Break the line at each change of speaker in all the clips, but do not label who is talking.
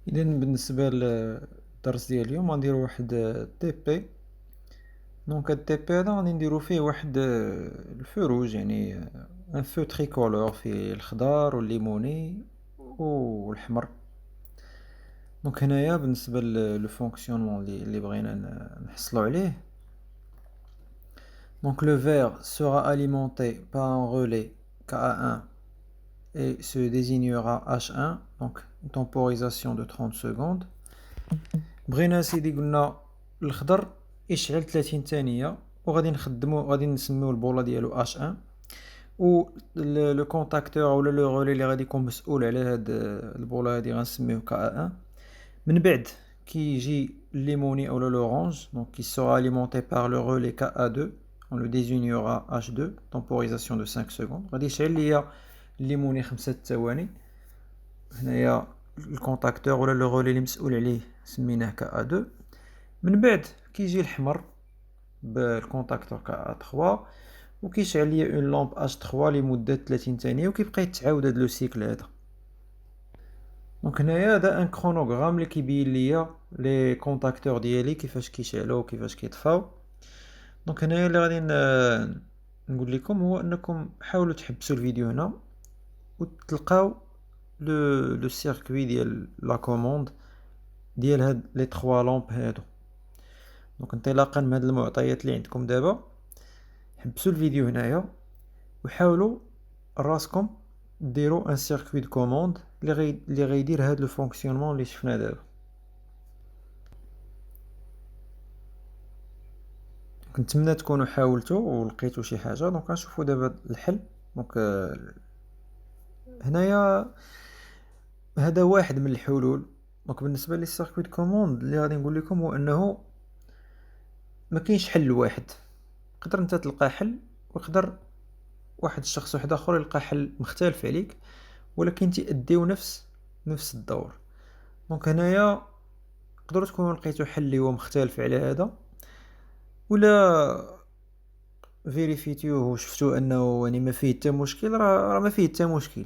إذا بالنسبة للدرس ديال اليوم غنديرو واحد تي بي. دونك هاد تي بي هذا غادي نديرو فيه واحد الفو روج، يعني ان فو تريكولور فيه الخضر والليموني والحمر. دونك هنايا بالنسبة لو فونكسيونمون اللي بغينا نحصلو عليه. Donc le verre sera alimenté par un relais Ka1 et se désignera H1, donc une temporisation de 30 secondes. بغينا سيدي قلنا الخضر يشعل 30 ثانية، وغادي غادي نسميو البولة ديالو اش ان، و لو كونتاكتور اولا لو غولي اللي غادي يكون مسؤول على هاد البولة هادي غنسميوه كا ان. من بعد كيجي الليموني اولا لورانج، دونك qui sera alimenté par le relais Ka2. On le désignera H2, temporisation de 5 secondes. غادي يشعل ليا الليموني 5 ثواني. هنايا الكونتاكتور ولا لو غولي اللي مسؤول عليه سميناه كا2. من بعد كيجي الحمر بالكونتاكتور كا 3 وكيشعل ليا اون لامب اش 3 لمده 30 ثانيه، وكيبقى يتعاود هاد لو سيكل هذا. دونك هنايا هذا ان كرونوغرام اللي كيبين ليا لي كونتاكتور ديالي كيفاش كيشعلوا وكيفاش كيطفاو. دونك هنايا اللي غادي نقول لكم هو انكم حاولوا تحبسوا الفيديو هنا وتلقاو لو سيركوي ديال لا كوموند ديال هاد لي 3 لامب هادو. دونك انطلاقا من هاد المعطيات اللي عندكم دابا، حبسوا الفيديو هنايا وحاولوا راسكم ديروا ان سيركوي دو كوموند اللي غيدير هاد لو فونكسيونمون اللي شفنا دابا. كنتمنى تكونوا حاولتوا ولقيتوا شي حاجه. دونك غنشوفوا دابا الحل. دونك هنايا هذا واحد من الحلول. دونك بالنسبه لي سيركوي دو كوموند اللي غادي نقول لكم هو انه ما كاينش حل واحد. تقدر انت تلقى حل، ويقدر واحد الشخص واحد اخر يلقى حل مختلف عليك، ولكن تيأديو نفس الدور. دونك هنايا تقدروا تكونوا لقيتوا حل اللي هو مختلف على هذا، ولا فيريفيتيوه وشفتوا انه يعني ما فيه حتى مشكل، راه ما فيه حتى مشكل،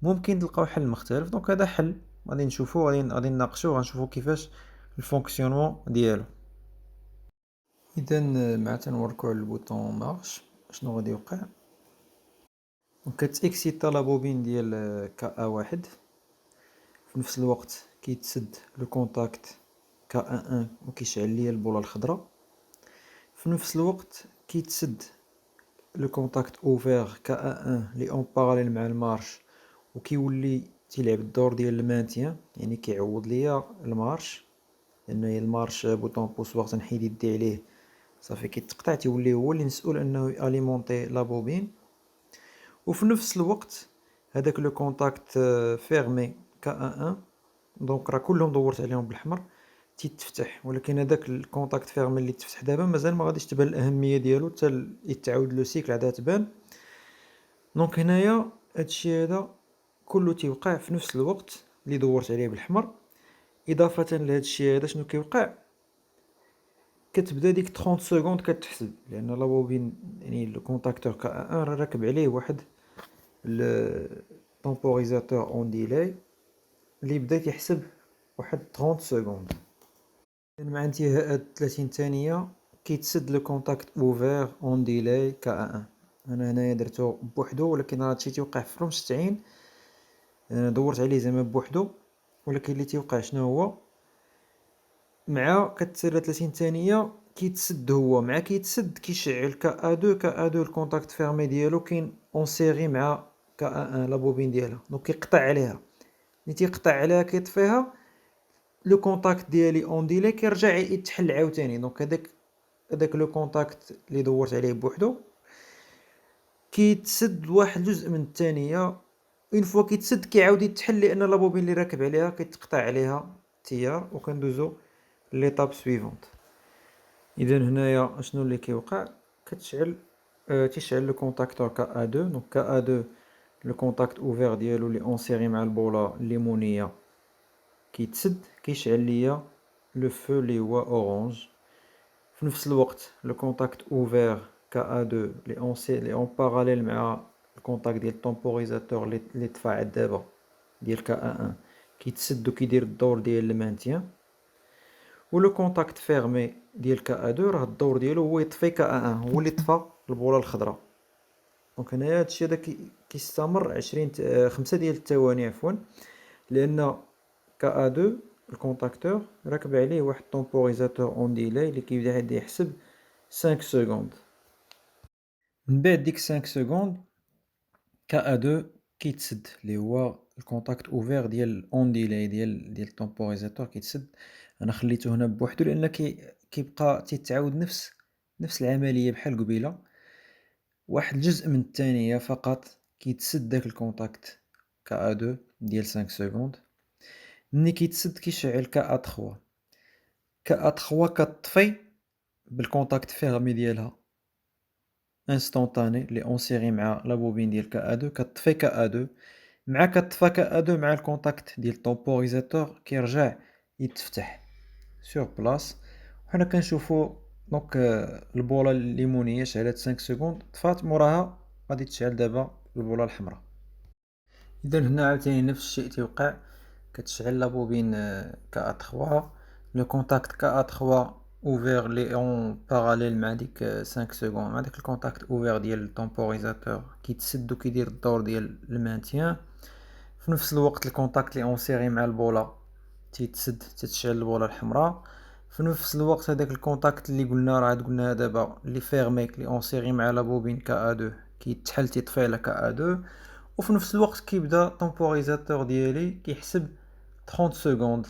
ممكن تلقاو حل مختلف. دونك هذا حل غادي نشوفوه، غادي نناقشوه، غنشوفوا كيفاش الفونكسيونمون ديالو. اذا مع تنوركو على البوطون مارش شنو غادي يوقع. دونك كتاكسيتا لا بوبين ديال كا واحد، في نفس الوقت كيتسد لو كونتاكت كا ان وكيشعل ليا البوله الخضراء. في نفس الوقت كيتسد لو كونتاكت اوفير كا ان لي اون باراليل مع المارش، وكيولي تيلعب الدور ديال المانتيان، يعني كيعوض ليا المارش، لان المارش بوطون بوس وقت نحيد يدي عليه صافي كيتقطع، تيولي هو اللي مسؤول انه اليمونتي لا بوبين. وفي نفس الوقت هذاك لو كونتاكت فيرمي كا ان، دونك راه كلهم دورت عليهم بالحمر تيتفتح، ولكن هذاك الكونتاكت فيرمي اللي تفتح دابا مازال ما غاديش تبان الاهميه ديالو حتى يتعاود لو سيكل عاد تبان. دونك هنايا هادشي هذا كله تيوقع في نفس الوقت اللي دورت عليه بالحمر. اضافه لهادشي هذا شنو كيوقع، كتبدا ديك 30 سكوند كتحسب، لان لا بوبين يعني لو كونتاكتور كا ان راه راكب عليه واحد التمبوريزاتور اون ديلاي اللي بدا كيحسب واحد 30 سكوند. مع انتهاء هاد 30 ثانيه كيتسد لو كونتاكت اوفير اون ديلاي كا ان. انا هنايا درتو بوحدو، ولكن راه هادشي تيوقع في رمش تعيين. انا دورت عليه زعما بوحدو، ولكن اللي تيوقع شنو هو، مع كتسالى 30 ثانيه كيتسد هو، مع كيتسد كيشعل كا ا2. كا ا2 الكونتاكت فيرمي ديالو كاين اون سيري مع كا ان لا بوبين ديالها، دونك كيقطع عليها. ملي تيقطع عليها كيطفيها، لو كونتاكت ديالي اون ديلي كيرجع يتحل عاوتاني. دونك هذاك لو كونتاكت اللي دورت عليه بوحدو كيتسد واحد جزء من الثانيه، اون فوا كيتسد كيعاود يتحل، لان لا بوبين اللي راكب عليها كيتقطع عليها التيار، وكندوزو ليطاب سويفونت. اذا هنايا شنو اللي كيوقع، كتشعل تيشعل لو كونتاكتور كا ا2. دونك كا ا2 لو كونتاكت اوفير ديالو اللي اون سيري مع البوله الليمونيه كيتسد، كيشعل ليا لو فو اللي هو اورانج. في نفس الوقت لو كونتاكت اوفير كا ا2 لي اون باراليل مع الكونتاكت ديال التمبوريزاتور اللي تفاعل دابا ديال كا ان كيتسد وكيدير الدور ديال المانتيان. و لو كونتاكت فيرمي ديال كا2 راه الدور ديالو هو يطفي كا1، هو اللي طفى البوله الخضراء. دونك هنايا هادشي هذا كيستمر 5 ديال الثواني عفوا، لان كا2 الكونتاكتور راكب عليه واحد طومبوريزاتور اون ديلاي اللي كيبدا يحسب 5 سكوند. من بعد ديك 5 سكوند كا2 كيتسد، اللي هو الكونتاكت اوفير ديال اون ديلاي ديال الطومبوريزاتور كيتسد. انا خليته هنا بوحدو لان كيبقى تيتعاود نفس العمليه بحال قبيله، واحد الجزء من الثانيه فقط كيتسد داك الكونتاكت كا2 ديال 5 سكوند. ملي كيتسد كيشعل كا3 كطفي بالكونتاكت فيرمي ديالها انستونطاني لي اونسيغي مع لا بوبين ديال كا2، كطفي كا2 مع كطفى كا2 مع الكونتاكت ديال الطومبوريزاتور كيرجع يتفتح سور بلاص. وحنا كنشوفو دونك البوله الليمونيه شعلات 5 سكوند طفات، موراها غادي تشعل دابا البوله الحمراء. اذا هنا عاوتاني نفس الشيء تيوقع، كتشعل لا بوبين كا3، لو كونتاكت كا3 اوفير لي اون باراليل مع ديك 5 سكوند مع داك الكونتاكت اوفير ديال الطومبوريزاتور كيتسد وكيدير الدور ديال المانتيان. في نفس الوقت الكونتاكت لي اونسيغي مع البوله تيتسد تتشعل البوله الحمراء. في نفس الوقت هذاك الكونتاكت اللي قلنا دابا اللي فيرميك لي اونسيغي مع لا بوبين كا2 كيتحل تيطفي على كا2. وفي نفس الوقت كيبدا الطومبوريزاتور ديالي كيحسب 30 سكوند.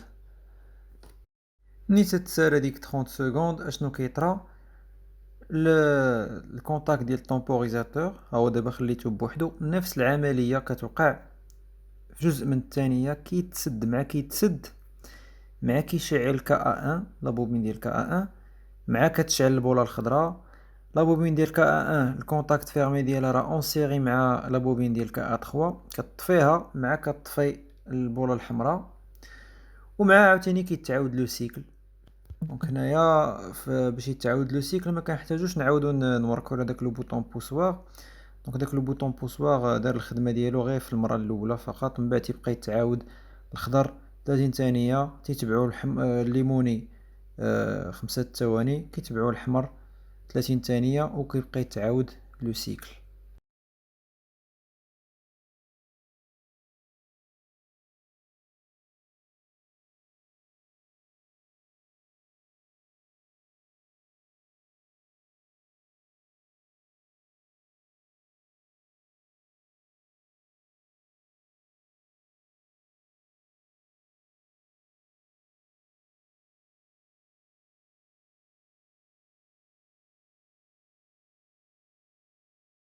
ملي تتسالى ديك 30 سكوند اشنو كيطرا؟ الكونتاكت ديال الطومبوريزاتور ها هو دابا خليته بوحدو، نفس العمليه كتوقع في جزء من الثانيه، كيتسد مع كيشعل كا1 لا بوبين ديال كا1 مع كتشعل البوله الخضراء. لا بوبين ديال كا1 الكونتاكت فيرمي ديالها راه اونسيغي مع لا بوبين ديال كا3 كطفيها مع كطفي البوله الحمراء، ومع عاوتاني كيتعاود لو سيكل. دونك هنايا باش يتعاود لو سيكل ما كنحتاجوش نعاودو نوركو على داك لو بوطون بوسوار. دونك داك لو بوطون بوسوار دار الخدمه ديالو غير في المره الاولى فقط، من بعد تيبقى يتعاود الخضر 30 ثانيه، تيتبعو الليموني 5 ثواني، كيتبعو الحمر 30 ثانيه، وكيبقى يتعاود لو سيكل.